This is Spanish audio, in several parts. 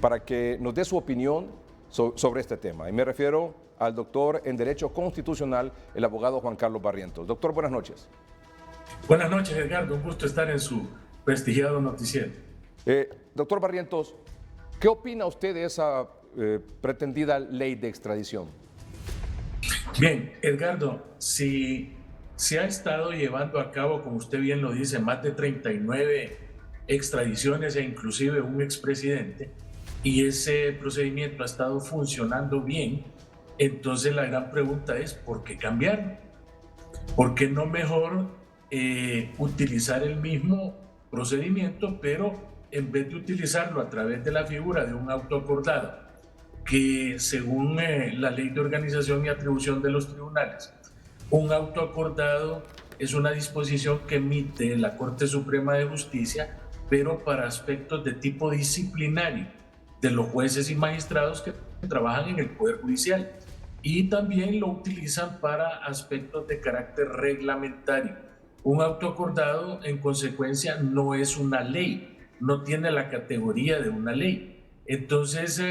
para que nos dé su opinión sobre este tema. Y me refiero al doctor en Derecho Constitucional, el abogado Juan Carlos Barrientos. Doctor, buenas noches. Buenas noches, Edgardo. Un gusto estar en su prestigiado noticiero. Doctor Barrientos, ¿qué opina usted de esa pretendida ley de extradición? Bien, Edgardo, si se ha estado llevando a cabo, como usted bien lo dice, más de 39 extradiciones e inclusive un expresidente, y ese procedimiento ha estado funcionando bien, entonces la gran pregunta es, ¿por qué cambiar? ¿Por qué no mejor utilizar el mismo procedimiento, pero en vez de utilizarlo a través de la figura de un auto acordado, que según la Ley de Organización y Atribución de los Tribunales, un auto acordado es una disposición que emite la Corte Suprema de Justicia, pero para aspectos de tipo disciplinario de los jueces y magistrados que trabajan en el Poder Judicial, y también lo utilizan para aspectos de carácter reglamentario. Un auto acordado, en consecuencia, no es una ley, no tiene la categoría de una ley. Entonces,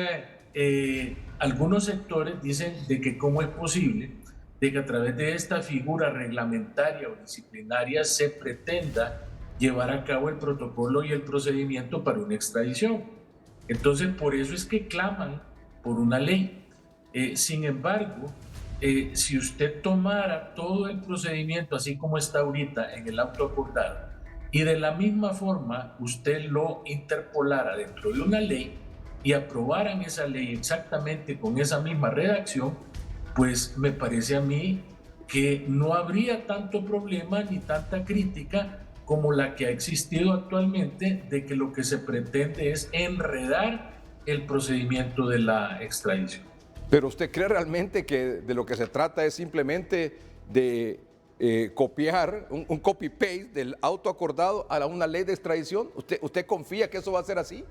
algunos sectores dicen de que cómo es posible de que a través de esta figura reglamentaria o disciplinaria se pretenda llevar a cabo el protocolo y el procedimiento para una extradición. Entonces, por eso es que claman por una ley. Sin embargo, si usted tomara todo el procedimiento así como está ahorita en el auto acordado y de la misma forma usted lo interpolara dentro de una ley y aprobaran esa ley exactamente con esa misma redacción, pues me parece a mí que no habría tanto problema ni tanta crítica como la que ha existido actualmente, de que lo que se pretende es enredar el procedimiento de la extradición. ¿Pero usted cree realmente que de lo que se trata es simplemente de copiar, un copy-paste del auto acordado a una ley de extradición? ¿Usted confía que eso va a ser así?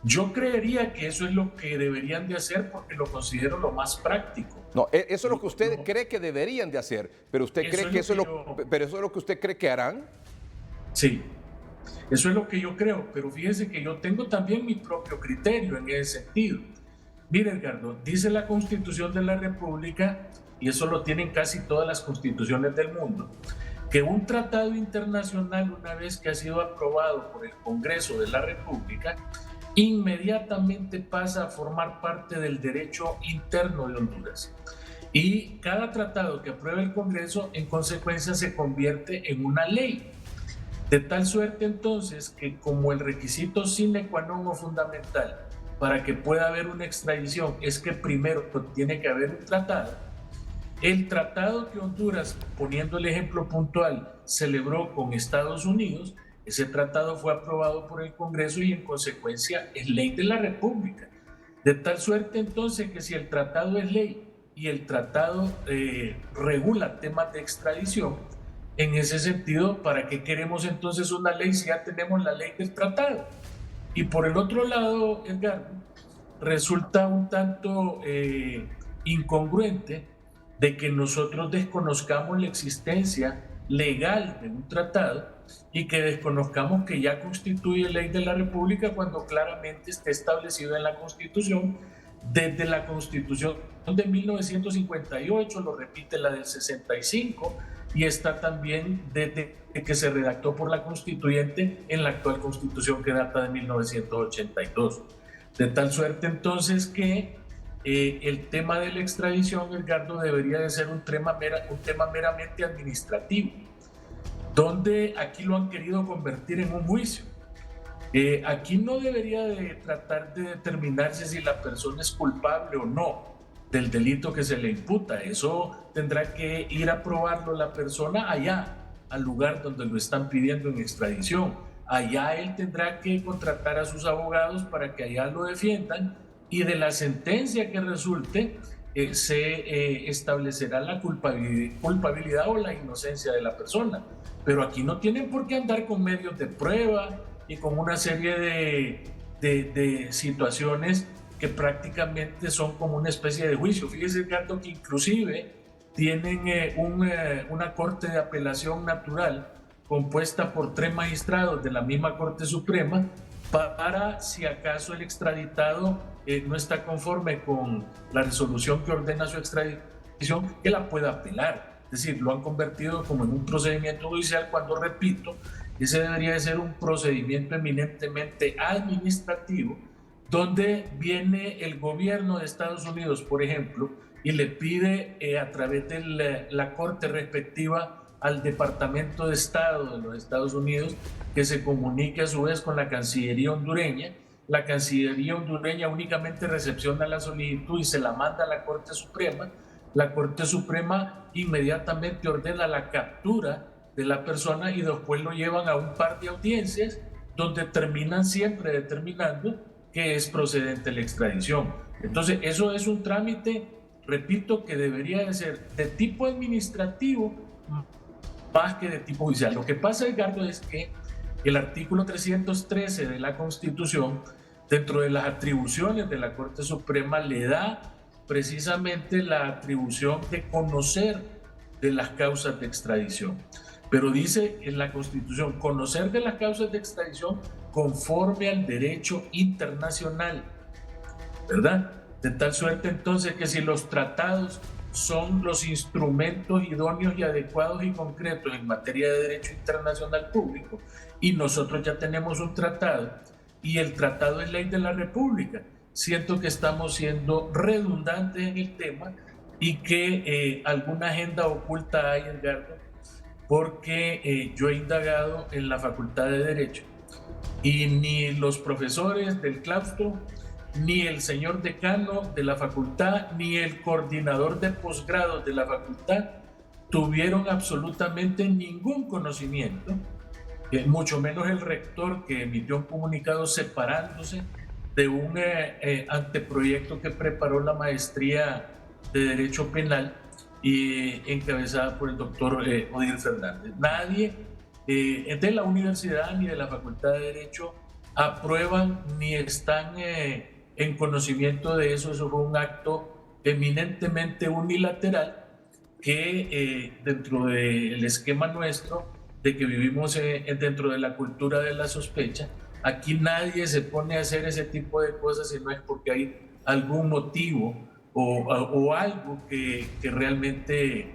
Yo creería que eso es lo que deberían de hacer porque lo considero lo más práctico. No, eso es lo que usted cree que deberían de hacer, pero usted cree que pero eso es lo que usted cree que harán. Sí, eso es lo que yo creo, pero fíjese que yo tengo también mi propio criterio en ese sentido. Mire, Edgardo, dice la Constitución de la República, y eso lo tienen casi todas las constituciones del mundo, que un tratado internacional, una vez que ha sido aprobado por el Congreso de la República, inmediatamente pasa a formar parte del derecho interno de Honduras. Y cada tratado que apruebe el Congreso, en consecuencia, se convierte en una ley. De tal suerte, entonces, que como el requisito sine qua non o fundamental para que pueda haber una extradición es que primero tiene que haber un tratado, el tratado que Honduras, poniendo el ejemplo puntual, celebró con Estados Unidos, ese tratado fue aprobado por el Congreso y en consecuencia es ley de la República. De tal suerte entonces que si el tratado es ley y el tratado regula temas de extradición, en ese sentido, ¿para qué queremos entonces una ley si ya tenemos la ley del tratado? Y por el otro lado, Edgar, resulta un tanto incongruente de que nosotros desconozcamos la existencia legal de un tratado y que desconozcamos que ya constituye ley de la República cuando claramente está establecido en la Constitución, desde la Constitución de 1958, lo repite la del 65, y está también desde que se redactó por la Constituyente en la actual Constitución que data de 1982. De tal suerte entonces que el tema de la extradición, Edgardo, debería de ser un tema meramente administrativo, donde aquí lo han querido convertir en un juicio. Aquí no debería de tratar de determinarse si la persona es culpable o no del delito que se le imputa. Eso tendrá que ir a probarlo la persona allá, al lugar donde lo están pidiendo en extradición. Allá él tendrá que contratar a sus abogados para que allá lo defiendan y de la sentencia que resulte se establecerá la culpabilidad o la inocencia de la persona. Pero aquí no tienen por qué andar con medios de prueba y con una serie de situaciones que prácticamente son como una especie de juicio. Fíjese, Ricardo, que inclusive tienen una corte de apelación natural compuesta por 3 magistrados de la misma Corte Suprema para si acaso el extraditado no está conforme con la resolución que ordena su extradición, que la pueda apelar. Es decir, lo han convertido como en un procedimiento judicial cuando, repito, ese debería de ser un procedimiento eminentemente administrativo, donde viene el gobierno de Estados Unidos, por ejemplo, y le pide a través de la corte respectiva al Departamento de Estado de los Estados Unidos que se comunique a su vez con la Cancillería hondureña. La Cancillería hondureña únicamente recepciona la solicitud y se la manda a la Corte Suprema. La Corte Suprema inmediatamente ordena la captura de la persona y después lo llevan a un par de audiencias donde terminan siempre determinando que es procedente la extradición. Entonces, eso es un trámite, repito, que debería de ser de tipo administrativo más que de tipo judicial. Lo que pasa, Edgardo, es que el artículo 313 de la Constitución, dentro de las atribuciones de la Corte Suprema, le da precisamente la atribución de conocer de las causas de extradición. Pero dice en la Constitución, conocer de las causas de extradición conforme al derecho internacional, ¿verdad? De tal suerte entonces que si los tratados son los instrumentos idóneos y adecuados y concretos en materia de derecho internacional público, y nosotros ya tenemos un tratado, y el tratado es ley de la República, siento que estamos siendo redundantes en el tema y que alguna agenda oculta hay, Edgardo, porque yo he indagado en la Facultad de Derecho y ni los profesores del claustro, ni el señor decano de la facultad, ni el coordinador de posgrados de la facultad tuvieron absolutamente ningún conocimiento, mucho menos el rector, que emitió un comunicado separándose de un anteproyecto que preparó la maestría de Derecho Penal y encabezada por el doctor Odir Fernández. Nadie de la universidad ni de la Facultad de Derecho aprueban ni están en conocimiento de eso. Eso fue un acto eminentemente unilateral que dentro del esquema nuestro de que vivimos dentro de la cultura de la sospecha, aquí nadie se pone a hacer ese tipo de cosas si no es porque hay algún motivo o algo que realmente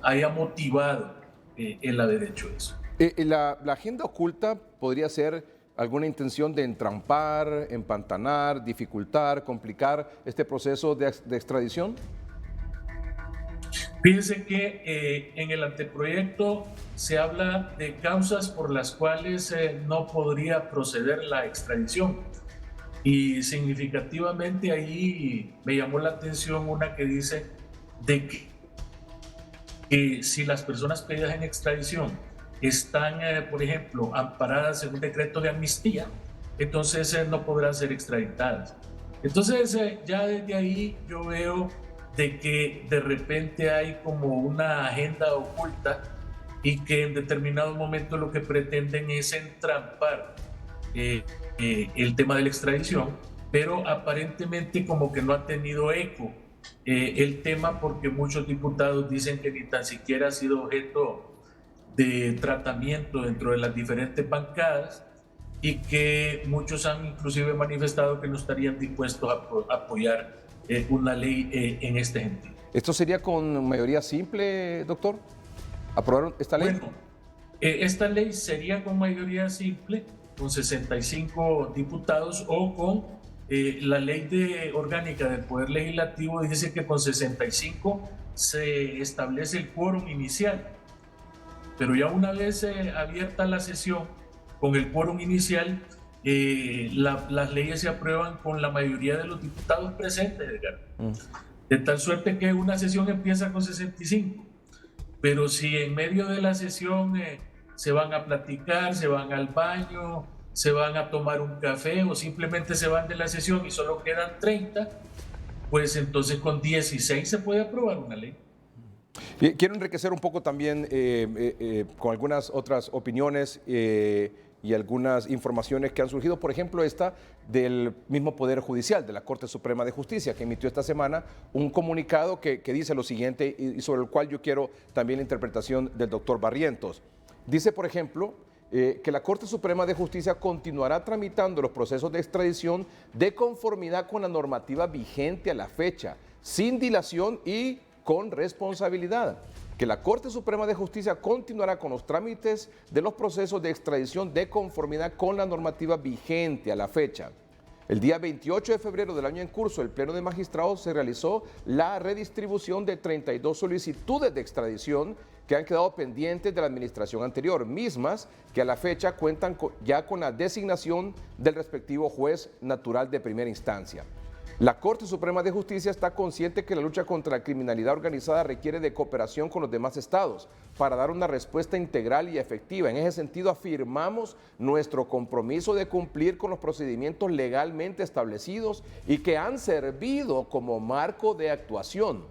haya motivado el haber hecho eso. La agenda oculta podría ser alguna intención de entrampar, empantanar, dificultar, complicar este proceso de extradición. Fíjense que en el anteproyecto se habla de causas por las cuales no podría proceder la extradición. Y significativamente ahí me llamó la atención una que dice de que si las personas pedidas en extradición están, por ejemplo, amparadas en un decreto de amnistía, entonces no podrán ser extraditadas. Entonces ya desde ahí yo veo de que de repente hay como una agenda oculta y que en determinado momento lo que pretenden es entrampar el tema de la extradición, pero aparentemente como que no ha tenido eco el tema, porque muchos diputados dicen que ni tan siquiera ha sido objeto de tratamiento dentro de las diferentes bancadas y que muchos han inclusive manifestado que no estarían dispuestos a apoyar una ley en este sentido. ¿Esto sería con mayoría simple, doctor? ¿Aprobaron esta ley? Bueno, esta ley sería con mayoría simple, con 65 diputados, o con la ley orgánica del Poder Legislativo dice que con 65 se establece el quórum inicial. Pero ya una vez abierta la sesión con el quórum inicial, las leyes se aprueban con la mayoría de los diputados presentes, Edgar. De tal suerte que una sesión empieza con 65. Pero si en medio de la sesión se van a platicar, se van al baño, se van a tomar un café o simplemente se van de la sesión y solo quedan 30, pues entonces con 16 se puede aprobar una ley. Quiero enriquecer un poco también con algunas otras opiniones y algunas informaciones que han surgido, por ejemplo esta del mismo Poder Judicial, de la Corte Suprema de Justicia, que emitió esta semana un comunicado que dice lo siguiente y sobre el cual yo quiero también la interpretación del doctor Barrientos. Dice, por ejemplo, que la Corte Suprema de Justicia continuará tramitando los procesos de extradición de conformidad con la normativa vigente a la fecha, sin dilación y con responsabilidad. Que la Corte Suprema de Justicia continuará con los trámites de los procesos de extradición de conformidad con la normativa vigente a la fecha. El día 28 de febrero del año en curso, el Pleno de Magistrados se realizó la redistribución de 32 solicitudes de extradición que han quedado pendientes de la administración anterior, mismas que a la fecha cuentan ya con la designación del respectivo juez natural de primera instancia. La Corte Suprema de Justicia está consciente que la lucha contra la criminalidad organizada requiere de cooperación con los demás estados para dar una respuesta integral y efectiva. En ese sentido, afirmamos nuestro compromiso de cumplir con los procedimientos legalmente establecidos y que han servido como marco de actuación.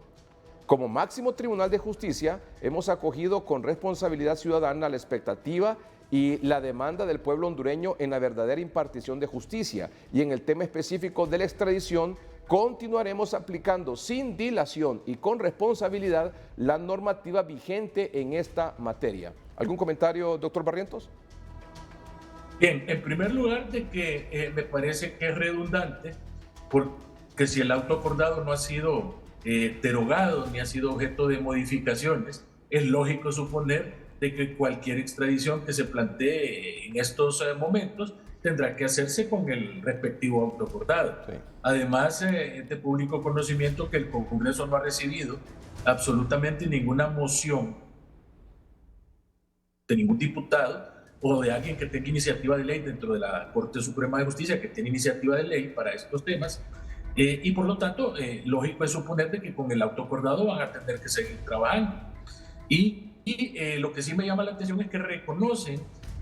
Como máximo tribunal de justicia, hemos acogido con responsabilidad ciudadana la expectativa y la demanda del pueblo hondureño en la verdadera impartición de justicia. Y en el tema específico de la extradición, continuaremos aplicando sin dilación y con responsabilidad la normativa vigente en esta materia. ¿Algún comentario, doctor Barrientos? Bien, en primer lugar, de que me parece que es redundante, porque si el auto acordado no ha sido derogado ni ha sido objeto de modificaciones, es lógico suponer de que cualquier extradición que se plantee en estos momentos tendrá que hacerse con el respectivo auto acordado. Sí. Además, es de público conocimiento que el Congreso no ha recibido absolutamente ninguna moción de ningún diputado o de alguien que tenga iniciativa de ley dentro de la Corte Suprema de Justicia, que tiene iniciativa de ley para estos temas, y por lo tanto, lógico es suponer de que con el auto acordado van a tener que seguir trabajando. Y lo que sí me llama la atención es que reconocen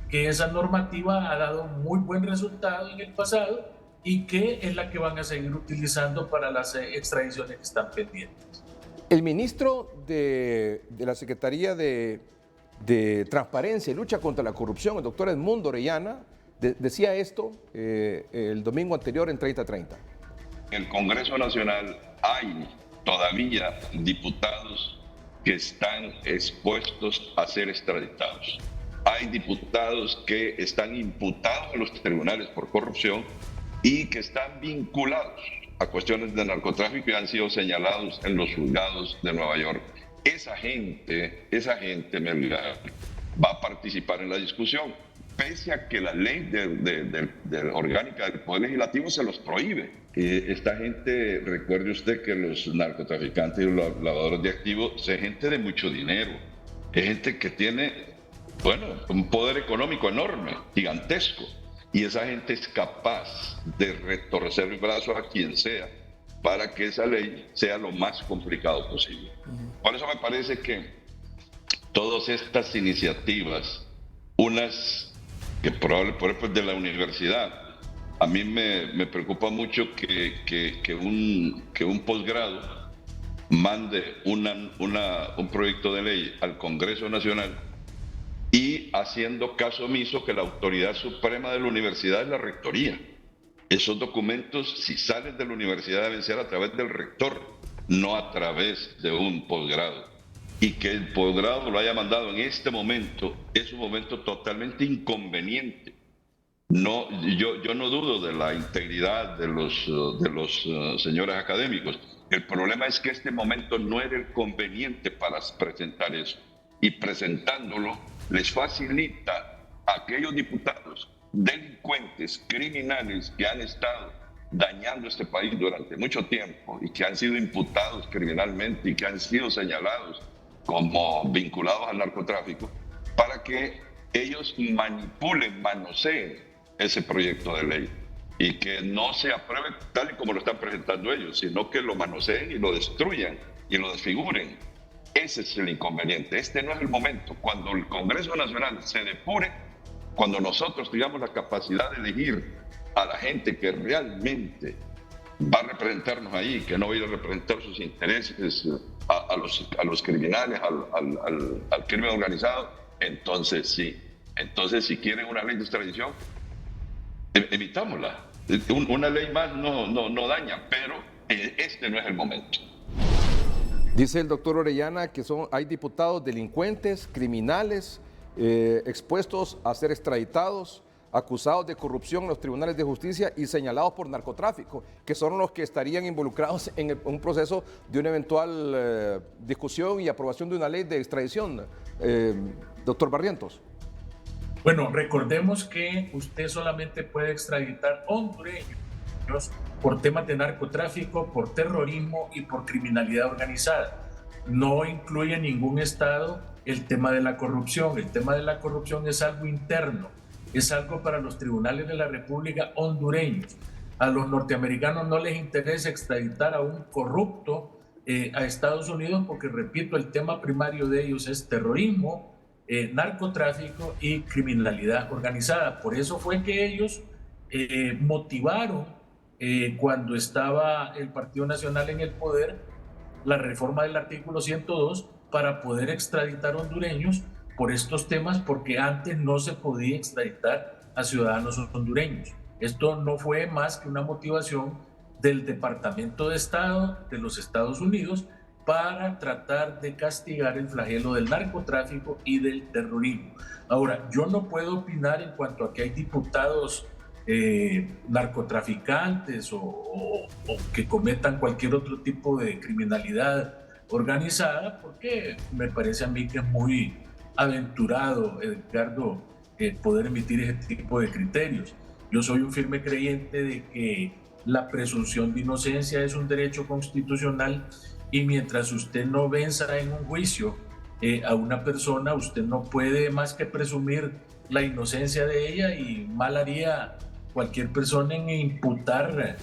que esa normativa ha dado muy buen resultado en el pasado y que es la que van a seguir utilizando para las extradiciones que están pendientes. El ministro de la Secretaría de Transparencia y Lucha contra la Corrupción, el doctor Edmundo Orellana, decía esto el domingo anterior en 30:30. En el Congreso Nacional hay todavía diputados que están expuestos a ser extraditados. Hay diputados que están imputados en los tribunales por corrupción y que están vinculados a cuestiones de narcotráfico y han sido señalados en los juzgados de Nueva York. Esa gente, Melgar, va a participar en la discusión, pese a que la ley de orgánica del Poder Legislativo se los prohíbe. Esta gente, recuerde usted que los narcotraficantes y los lavadores de activos son gente de mucho dinero, es gente que tiene, bueno, un poder económico enorme, gigantesco, y esa gente es capaz de retorcer el brazo a quien sea para que esa ley sea lo más complicado posible. Por eso me parece que todas estas iniciativas, unas que probablemente por ejemplo de la universidad, a mí me preocupa mucho que un posgrado mande un proyecto de ley al Congreso Nacional y haciendo caso omiso que la autoridad suprema de la universidad es la rectoría. Esos documentos, si salen de la universidad, deben ser a través del rector, no a través de un posgrado. Y que el posgrado lo haya mandado en este momento es un momento totalmente inconveniente. No, yo no dudo de la integridad de los señores académicos. El problema es que este momento no era el conveniente para presentar eso. Y presentándolo les facilita a aquellos diputados delincuentes, criminales que han estado dañando este país durante mucho tiempo y que han sido imputados criminalmente y que han sido señalados como vinculados al narcotráfico, para que ellos manipulen, manoseen ese proyecto de ley y que no se apruebe tal y como lo están presentando ellos, sino que lo manoseen y lo destruyan y lo desfiguren. Ese es el inconveniente. Este no es el momento. Cuando el Congreso Nacional se depure, cuando nosotros tengamos la capacidad de elegir a la gente que realmente va a representarnos ahí, que no va a ir a representar sus intereses a los criminales, al crimen organizado, entonces sí. Entonces, si quieren una ley de extradición, evitámosla. Una ley más no daña, pero este no es el momento. Dice el doctor Orellana que hay diputados delincuentes, criminales, expuestos a ser extraditados, acusados de corrupción en los tribunales de justicia y señalados por narcotráfico, que son los que estarían involucrados en un proceso de una eventual discusión y aprobación de una ley de extradición. Doctor Barrientos. Bueno, recordemos que usted solamente puede extraditar hondureños por temas de narcotráfico, por terrorismo y por criminalidad organizada. No incluye ningún estado el tema de la corrupción. El tema de la corrupción es algo interno, es algo para los tribunales de la República hondureños. A los norteamericanos no les interesa extraditar a un corrupto a Estados Unidos porque, repito, el tema primario de ellos es terrorismo, narcotráfico y criminalidad organizada. Por eso fue que ellos motivaron cuando estaba el Partido Nacional en el poder la reforma del artículo 102 para poder extraditar hondureños por estos temas, porque antes no se podía extraditar a ciudadanos hondureños. Esto no fue más que una motivación del Departamento de Estado de los Estados Unidos para tratar de castigar el flagelo del narcotráfico y del terrorismo. Ahora, yo no puedo opinar en cuanto a que hay diputados narcotraficantes o que cometan cualquier otro tipo de criminalidad organizada, porque me parece a mí que es muy aventurado, Edgardo, poder emitir ese tipo de criterios. Yo soy un firme creyente de que la presunción de inocencia es un derecho constitucional y mientras usted no venza en un juicio a una persona, usted no puede más que presumir la inocencia de ella, y mal haría cualquier persona en imputar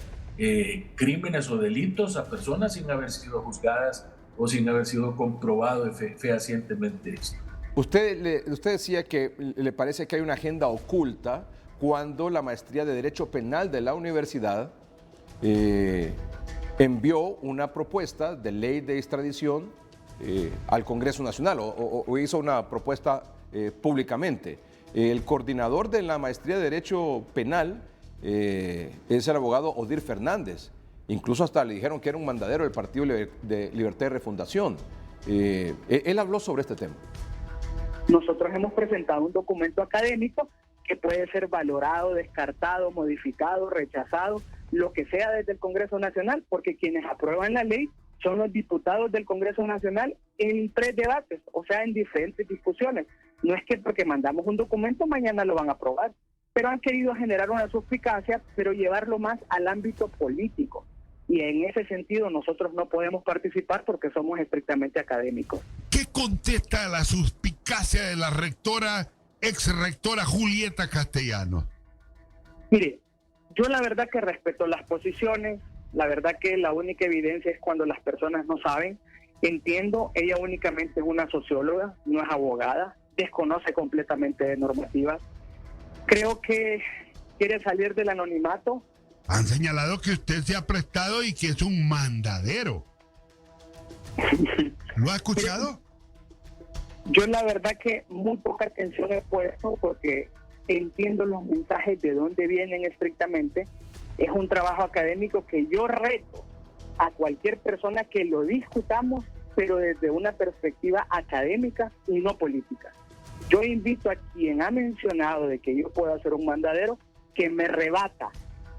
crímenes o delitos a personas sin haber sido juzgadas o sin haber sido comprobado fehacientemente esto. Usted decía que le parece que hay una agenda oculta cuando la maestría de Derecho Penal de la universidad envió una propuesta de ley de extradición al Congreso Nacional o hizo una propuesta públicamente. El coordinador de la maestría de Derecho Penal es el abogado Odir Fernández. Incluso hasta le dijeron que era un mandadero del Partido de Libertad y Refundación. Él habló sobre este tema. Nosotros hemos presentado un documento académico que puede ser valorado, descartado, modificado, rechazado, lo que sea desde el Congreso Nacional, porque quienes aprueban la ley son los diputados del Congreso Nacional en 3 debates, o sea, en diferentes discusiones. No es que porque mandamos un documento mañana lo van a aprobar, pero han querido generar una suspicacia, pero llevarlo más al ámbito político. Y en ese sentido nosotros no podemos participar porque somos estrictamente académicos. ¿Qué contesta a la suspicacia de la ex-rectora Julieta Castellanos? Mire, yo la verdad que respeto las posiciones, la verdad que la única evidencia es cuando las personas no saben. Entiendo, ella únicamente es una socióloga, no es abogada, desconoce completamente de normativas. Creo que quiere salir del anonimato. Han señalado que usted se ha prestado y que es un mandadero. ¿Lo ha escuchado? Yo la verdad que muy poca atención he puesto porque entiendo los mensajes de dónde vienen estrictamente. Es un trabajo académico que yo reto a cualquier persona que lo discutamos, pero desde una perspectiva académica y no política. Yo invito a quien ha mencionado de que yo puedo ser un mandadero que me rebata,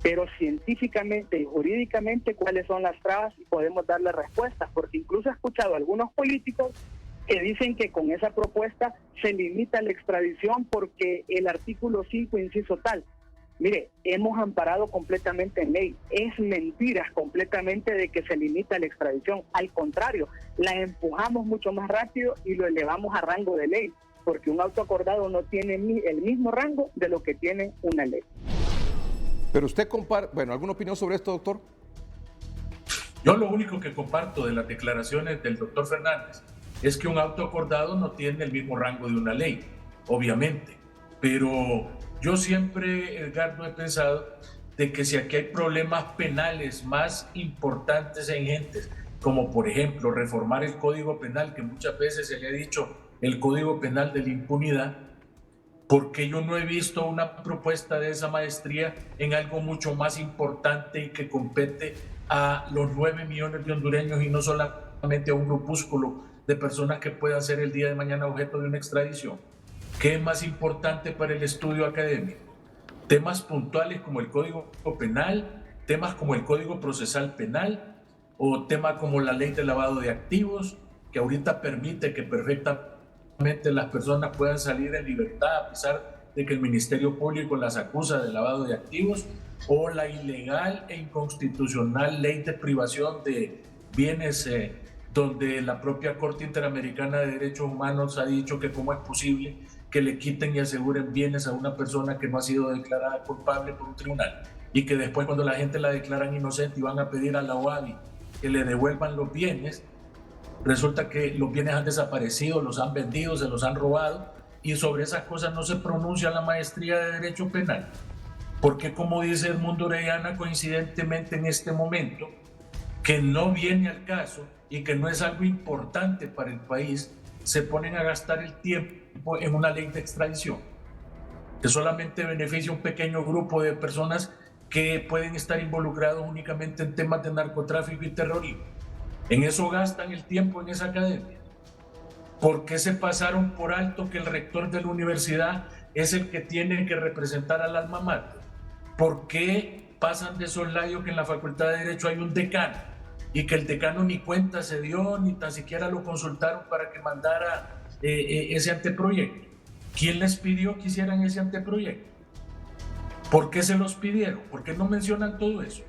pero científicamente y jurídicamente cuáles son las trabas y podemos darle respuestas, porque incluso he escuchado a algunos políticos que dicen que con esa propuesta se limita la extradición porque el artículo 5, inciso tal. Mire, hemos amparado completamente en ley. Es mentira completamente de que se limita la extradición. Al contrario, la empujamos mucho más rápido y lo elevamos a rango de ley, porque un auto acordado no tiene el mismo rango de lo que tiene una ley. Pero usted ¿alguna opinión sobre esto, doctor? Yo lo único que comparto de las declaraciones del doctor Fernández es que un auto acordado no tiene el mismo rango de una ley, obviamente. Pero yo siempre, Edgardo, he pensado de que si aquí hay problemas penales más importantes e ingentes, como por ejemplo reformar el Código Penal, que muchas veces se le ha dicho el Código Penal de la impunidad, porque yo no he visto una propuesta de esa maestría en algo mucho más importante y que compete a los 9 millones de hondureños y no solamente a un grupúsculo de personas que puedan ser el día de mañana objeto de una extradición? ¿Qué es más importante para el estudio académico? Temas puntuales como el Código Penal, temas como el Código Procesal Penal o temas como la Ley de Lavado de Activos, que ahorita permite que perfectamente las personas puedan salir en libertad a pesar de que el Ministerio Público las acusa de lavado de activos, o la ilegal e inconstitucional Ley de Privación de Bienes, donde la propia Corte Interamericana de Derechos Humanos ha dicho que cómo es posible que le quiten y aseguren bienes a una persona que no ha sido declarada culpable por un tribunal, y que después, cuando la gente la declaran inocente y van a pedir a la OAVI que le devuelvan los bienes, resulta que los bienes han desaparecido, los han vendido, se los han robado, y sobre esas cosas no se pronuncia la maestría de Derecho Penal. Porque, como dice Edmundo Orellana, coincidentemente en este momento, que no viene al caso y que no es algo importante para el país, se ponen a gastar el tiempo en una ley de extradición que solamente beneficia a un pequeño grupo de personas que pueden estar involucrados únicamente en temas de narcotráfico y terrorismo. En eso gastan el tiempo en esa academia. ¿Por qué se pasaron por alto que el rector de la universidad es el que tiene que representar al alma mater? ¿Por qué pasan de soslayo que en la Facultad de Derecho hay un decano y que el decano ni cuenta se dio, ni tan siquiera lo consultaron para que mandara ese anteproyecto? ¿Quién les pidió que hicieran ese anteproyecto? ¿Por qué se los pidieron? ¿Por qué no mencionan todo eso?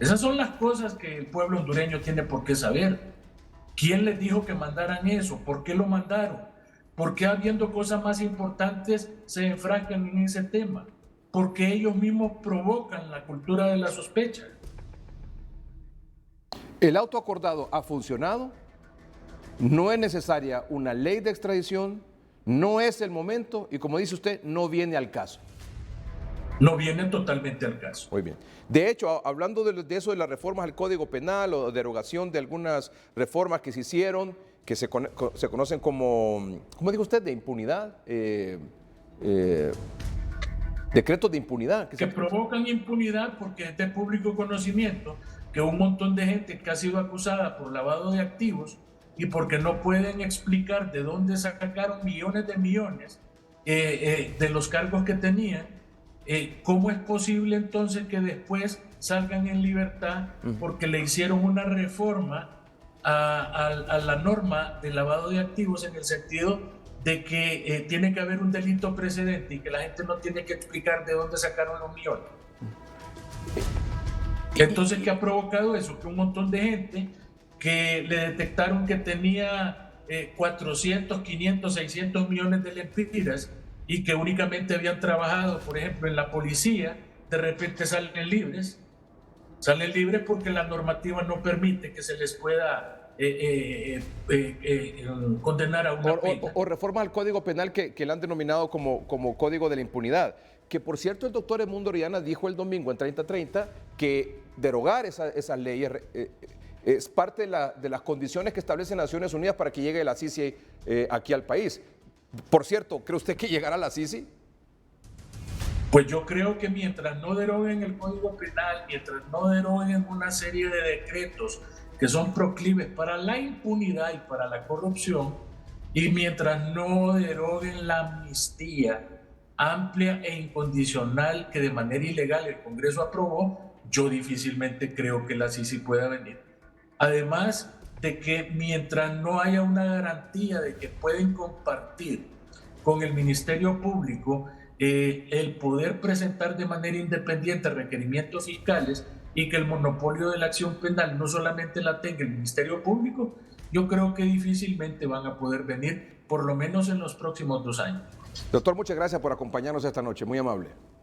Esas son las cosas que el pueblo hondureño tiene por qué saber. ¿Quién les dijo que mandaran eso? ¿Por qué lo mandaron? ¿Por qué, habiendo cosas más importantes, se enfrascan en ese tema? Porque ellos mismos provocan la cultura de la sospecha. El auto acordado ha funcionado, no es necesaria una ley de extradición, no es el momento y, como dice usted, no viene al caso. No viene totalmente al caso. Muy bien. De hecho, hablando de eso de las reformas al Código Penal o derogación de algunas reformas que se hicieron, que se conocen como, ¿cómo dijo usted?, de impunidad, decretos de impunidad. Que provocan impunidad, porque es de público conocimiento que un montón de gente que ha sido acusada por lavado de activos y porque no pueden explicar de dónde sacaron millones de millones de los cargos que tenían, ¿cómo es posible entonces que después salgan en libertad porque le hicieron una reforma a la norma de lavado de activos, en el sentido de que tiene que haber un delito precedente y que la gente no tiene que explicar de dónde sacaron los millones? Entonces, ¿qué ha provocado eso? Que un montón de gente que le detectaron que tenía 400, 500, 600 millones de lempiras y que únicamente habían trabajado, por ejemplo, en la policía, de repente salen libres. Salen libres porque la normativa no permite que se les pueda condenar a una pena. O reformas al Código Penal que le han denominado como Código de la Impunidad. Que, por cierto, el doctor Edmundo Orellana dijo el domingo en 3030 que derogar esas leyes es parte de las condiciones que establecen Naciones Unidas para que llegue la CICI aquí al país. Por cierto, ¿cree usted que llegará la CICI? Pues yo creo que mientras no deroguen el Código Penal, mientras no deroguen una serie de decretos que son proclives para la impunidad y para la corrupción, y mientras no deroguen la amnistía amplia e incondicional que de manera ilegal el Congreso aprobó, yo difícilmente creo que la CICI pueda venir. Además de que mientras no haya una garantía de que pueden compartir con el Ministerio Público el poder presentar de manera independiente requerimientos fiscales y que el monopolio de la acción penal no solamente la tenga el Ministerio Público, yo creo que difícilmente van a poder venir, por lo menos en los próximos 2 años. Doctor, muchas gracias por acompañarnos esta noche, muy amable.